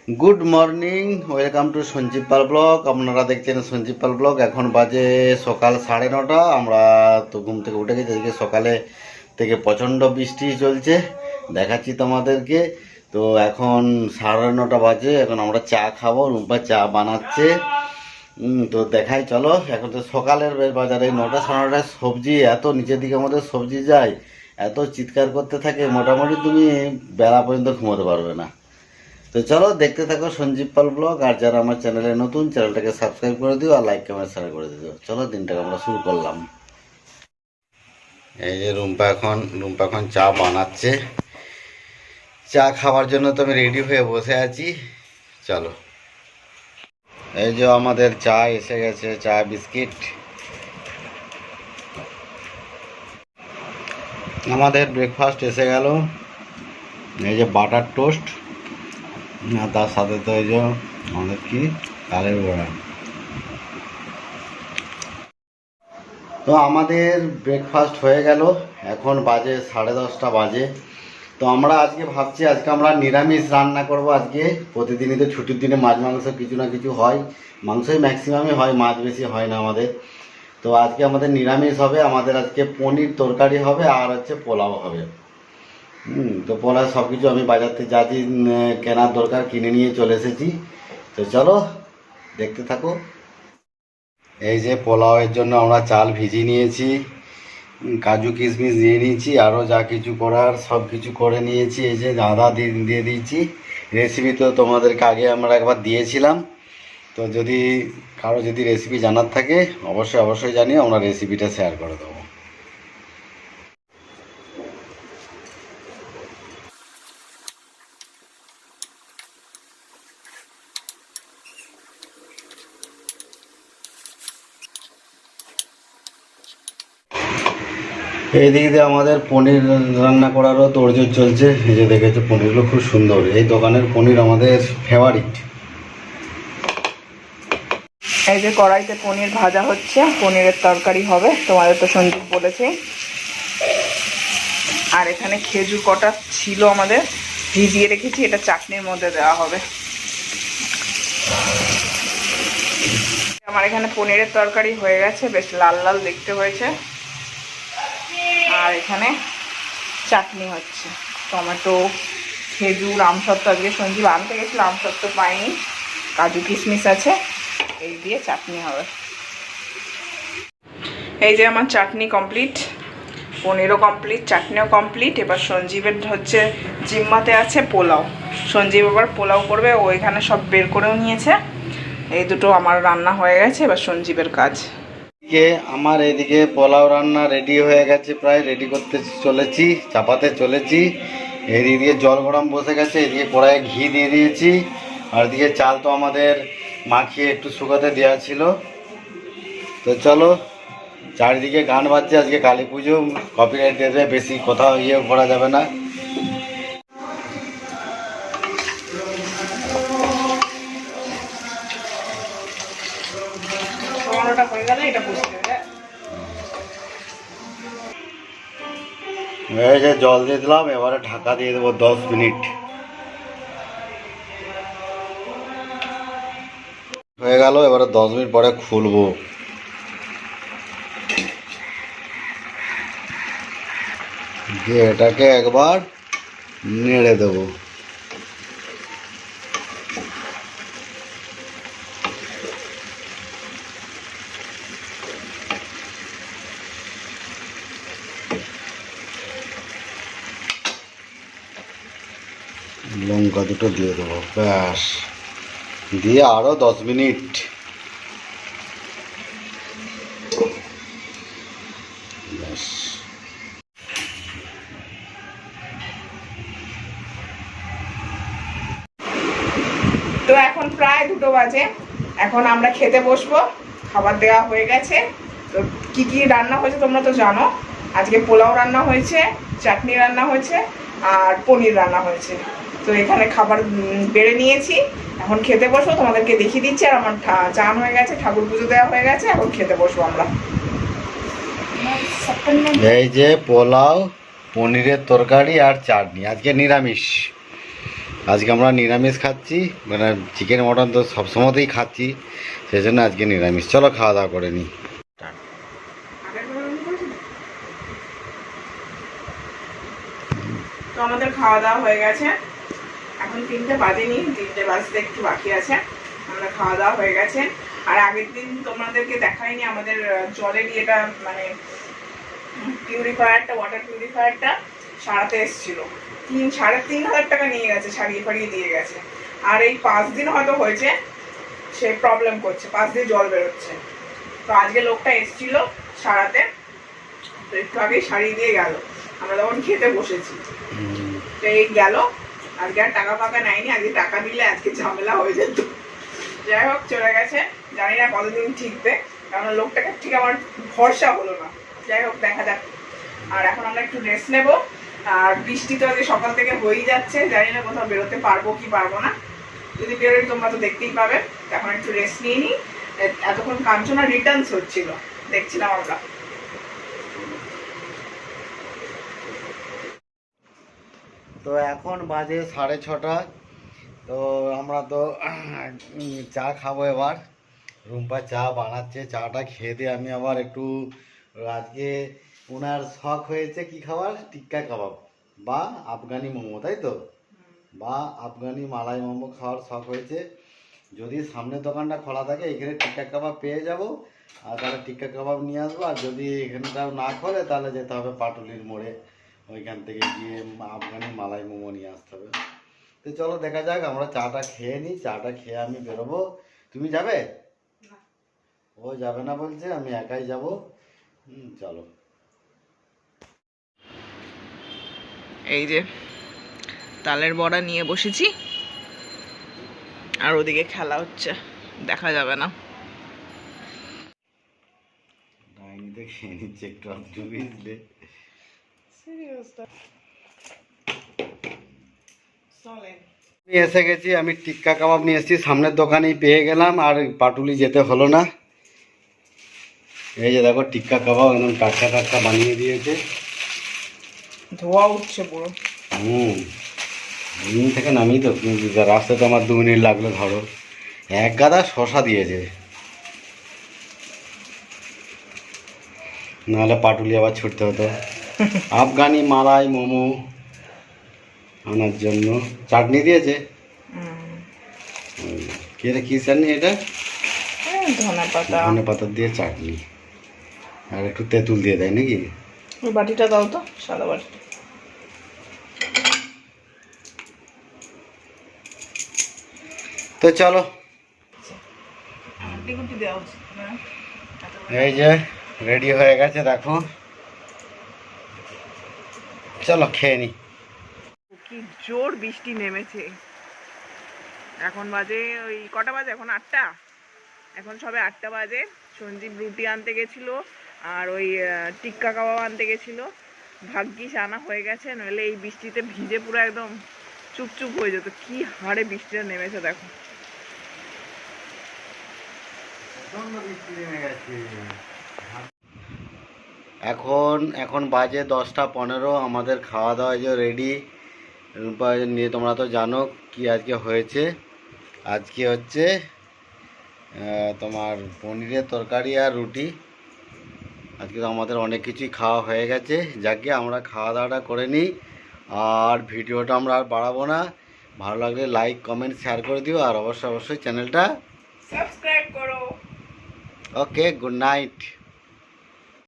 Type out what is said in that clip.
Good morning, welcome to Sanjeev Pal blog. আপনারা দেখছেন Sanjeev Pal blog. এখন বাজে সকাল 9:30। আমরা তো ঘুম থেকে উঠে গেছি। আজকে সকালে থেকে প্রচণ্ড বৃষ্টি চলছে, দেখাচ্ছি তোমাদেরকে। তো এখন 9:30 বাজে, এখন আমরা চা খাবো। রুম্পা চা বানাচ্ছে। তো দেখাই চলো। এখন তো সকালের বাজারে 9টা 9:30 সবজি এত নিচের দিকে আমাদের সবজি যায়, এত চিৎকার করতে থাকে, মোটামুটি তুমি বেলা পর্যন্ত ঘুমোতে পারবে না। তো চলো দেখতে থাকো সঞ্জীব পাল ব্লগ। আর যারা আমার চ্যানেলে নতুন, চ্যানেলটাকে সাবস্ক্রাইব করে দিও আর লাইক কমেন্ট শেয়ার করে দিও। চলো দিনটাকে আমরা শুরু করলাম। এই যে রুম্পা এখন চা বানাচ্ছে। চা খাওয়ার জন্য তো আমি রেডি হয়ে বসে আছি। চলো, এই যে আমাদের চা এসে গেছে, চা বিস্কিট। আমাদের ব্রেকফাস্ট এসে গেল। এই যে বাটার টোস্ট, আর তার সাথে তো এই যে আমাদের কি তালের বড়া। তো আমাদের ব্রেকফাস্ট হয়ে গেল। এখন বাজে 10:30 বাজে। তো আমরা আজকে ভাবছি আজকে আমরা নিরামিষ রান্না করব। আজকে প্রতিদিনই তো ছুটির দিনে মাছ মাংস কিছু না কিছু হয়, মাংসই ম্যাক্সিমামই হয়, মাছ বেশি হয় না আমাদের। তো আজকে আমাদের নিরামিষ হবে। আমাদের আজকে পনির তরকারি হবে আর হচ্ছে পোলাও হবে। তো পোলাও সব কিছু আমি বাজার থেকে যা কেনার দরকার কিনে নিয়ে চলে এসেছি। তো চলো দেখতে থাকো। এই যে পোলাওয়ের জন্য আমরা চাল ভিজিয়ে নিয়েছি, কাজু কিশমিশ দিয়ে নিয়েছি, আরও যা কিছু করার সব কিছু করে নিয়েছি। এই যে আদা দিয়ে দিয়েছি। রেসিপি তো তোমাদেরকে আগে আমরা একবার দিয়েছিলাম। তো যদি কারো যদি রেসিপি জানার থাকে অবশ্যই জানিয়ে আমরা রেসিপিটা শেয়ার করে দেবো। এই দিক দিয়ে আমাদের পনির রান্না করারও তোড়জোড় চলছে। এই যে দেখেছো পনিরগুলো খুব সুন্দর, এই দোকানের পনির আমাদের ফেভারিট। এই যে কড়াইতে পনির ভাজা হচ্ছে, পনিরের তরকারি হবে, তোমাদের তো সঞ্জীব বলেছে। আর এখানে খেজুর কটা ছিল আমাদের, ভিজিয়ে রেখেছি, এটা চাটনির মধ্যে দেওয়া হবে। আমার এখানে পনিরের তরকারি হয়ে গেছে, বেশ লাল লাল দেখতে হয়েছে। আর এখানে চাটনি হচ্ছে, টমেটো, খেজুর, আমসত্ত্ব। আজকে সঞ্জীব আনতে গেছিল, আমসত্ত্ব পাইনি, কাজু কিশমিশ আছে, এই দিয়ে চাটনি হবে। এই যে আমার চাটনি কমপ্লিট, পনিরও কমপ্লিট, চাটনিও কমপ্লিট। এবার সঞ্জীবের হচ্ছে জিম্মাতে আছে পোলাও। সঞ্জীব এবার পোলাও করবে, ও এখানে সব বের করেও নিয়েছে। এই দুটো আমার রান্না হয়ে গেছে, এবার সঞ্জীবের কাজ। আমার এইদিকে পোলাও রান্না রেডি হয়ে গেছে, প্রায় রেডি করতে চলেছি, চাপাতে চলেছি। এদিকে জল গরম বসে গেছে, এদিকে কড়াইয়ে ঘি দিয়ে দিয়েছি। আর এদিকে চাল তো আমাদের মাখিয়ে একটু শুকাতে দেওয়া ছিল। তো চলো, চারিদিকে গান বাজছে, আজকে কালী পুজো, কপিরাইট দিয়ে দেবে, বেশি কথা করা যাবে না। এই যে জল দিয়ে দিলাম, এবারে ঢাকা দিয়ে দেবো 10 মিনিট। হয়ে গেল, এবারে 10 মিনিট পরে খুলবো। দিয়ে এটাকে একবার নেড়ে দেবো। লঙ্কা দুটো দিয়ে দেবো, ব্যাস। দিয়ে আরও 10 মিনিট। ব্যাস। তো এখন প্রায় 2টো বাজে, এখন আমরা খেতে বসবো। খাবার দেওয়া হয়ে গেছে। তো কি কি রান্না হয়েছে তোমরা তো জানো। আজকে পোলাও রান্না হয়েছে, চাটনি রান্না হয়েছে, আর পনির রান্না হয়েছে। তো এখানে খাবার বেড়ে নিয়েছি, এখন খেতে বসবো, তোমাদেরকে দেখিয়ে দিচ্ছি। আর আমার চান হয়ে গেছে, ঠাকুর পুজো দেওয়া হয়ে গেছে, এখন খেতে বসবো আমরা। এই যে পোলাও, পনিরের তরকারি আর চাটনি, আজকে নিরামিষ। আজকে আমরা নিরামিষ খাচ্ছি, মানে চিকেন মটন তো সবসময়তেই খাচ্ছি, সেই জন্য আজকে নিরামিষ। চলো খাওয়া দাওয়া করে নিই। তো আমাদের খাওয়া দাওয়া হয়ে গেছে, এখন 3টে বাজেনি, 3টে বাজতে একটু বাকি আছে। আমরা খাওয়া দাওয়া হয়ে গেছে। আর আগের দিন তোমাদেরকে দেখাইনি আমাদের জলের ইয়েটা, মানে পিউরিফায়ারটা, ওয়াটার পিউরিফায়ারটা সারাতে এসেছিল। 3,500 টাকা নিয়ে গেছে, ছাড়িয়ে ফাড়িয়ে দিয়ে গেছে। আর এই 5 দিন হয়তো হয়েছে সে প্রবলেম করছে, 5 দিন জল বেরোচ্ছে। তো আজকে লোকটা এসেছিল সারাতে, তো একটু আগেই সারিয়ে দিয়ে গেল। আমরা তখন খেতে বসেছি, তো এই গেল। আজকে আর টাকা ফাঁকা নেয়নি, আজকে টাকা নিলে আজকে ঝামেলা হয়ে যেত। যাই হোক, চলে গেছে। জানি না কতদিন ঠিকবে, কারণ লোকটাকে ঠিক আমার ভরসা হলো না। যাই হোক, দেখা যাক। আর এখন আমরা একটু রেস্ট নেব। আর বৃষ্টি তো আজকে সকাল থেকে হয়েই যাচ্ছে, জানি না কোথাও বেরোতে পারবো কি পারবো না। যদি বেরোই তোমরা তো দেখতেই পাবে। এখন একটু রেস্ট নিয়ে নিই। এতক্ষণ কাঞ্চনা রিটার্নস হচ্ছিল, দেখছিলাম আমরা। তো এখন বাজে 6:30। তো আমরা তো চা খাবো এবার। রুম্পা চা বানাচ্ছে, চাটা খেয়ে দিয়ে আমি আবার একটু, আজকে ওনার শখ হয়েছে কি খাবার, টিক্কা কাবাব বা আফগানি মোমো, তাই তো, বা আফগানি মালাই মোমো খাওয়ার শখ হয়েছে। যদি সামনের দোকানটা খোলা থাকে এখানে টিক্কা কাবাব পেয়ে যাব, আর তাহলে টিক্কা কাবাব নিয়ে আসবো। আর যদি এখানটাও না খোলে তাহলে যেতে হবে পাটুলির মোড়ে, ওইখান থেকে গিয়ে আফগানি মালাই মোমো নিয়ে আসতে হবে। তো চলো দেখা যাক, আমরা চাটা খেয়ে নিই। চাটা খেয়ে আমি বেরোবো। তুমি যাবে? ও যাবে না বলছে, আমি একাই যাব। চলো। এই যে তালের বড়া নিয়ে বসেছি, আর ওদিকে খেলা হচ্ছে, দেখা যাবে না। ডাইনিতে খেয়ে নিচ্ছে একটু আধটু, বুঝলে। আমি এসে গেছি, আমি টিক্কা কাবাব নিয়ে এসেছি, সামনের দোকানেই পেয়ে গেলাম, আর পাটুলি যেতে হলো না। এই যে দেখো টিক্কা কাবাব একদম টাটকা টাটকা বানিয়ে দিয়েছে, ধোয়া উঠছে পুরো। থেকে নামি তো, রাস্তায় তো আমার 2 মিনিট লাগলো ধরো। এক গাদা শশা দিয়েছে, নাহলে পাটুলি আবার ছুটতে হতো। আফগানি মালাই মোমো আনার জন্য চাটনি দিয়েছে। কি চাটনি এটা? ধনে পাতা দিয়ে চাটনি, আর একটু তেঁতুল দিয়ে দেয় নাকি? ওই বাটিটা দাও তো, সাদা বাটি। তো চলো, এই যে রেডি হয়ে গেছে দেখো, চলো খেয়ে নি। কি জোর বৃষ্টি নেমেছে। এখন বাজে ওই কটা বাজে, এখন 8টা। এখন সবে 8টা বাজে। সঞ্জীব রুটি আনতে গেছিল, আর ওই টিক্কা কাবাব আনতে গেছিল। ভাগ্যিস আনা হয়ে গেছে, নইলে এই বৃষ্টিতে ভিজে পুরো একদম চুপচুপ হয়ে যেত। কি হারে বৃষ্টিটা নেমেছে দেখো। এখন বাজে 10টা 15। আমাদের খাওয়া দাওয়া যে রেডি। নিয়ে তোমরা তো জানো কি আজকে হয়েছে। আজকে হচ্ছে তোমার পনিরের তরকারি আর রুটি। আজকে তো আমাদের অনেক কিছুই খাওয়া হয়ে গেছে। যাকে আমরা খাওয়া দাওয়াটা করে নিই, আর ভিডিওটা আমরা আর বাড়াবো না। ভালো লাগলে লাইক কমেন্ট শেয়ার করে দিও, আর অবশ্যই চ্যানেলটা সাবস্ক্রাইব করো। ওকে, গুড নাইট।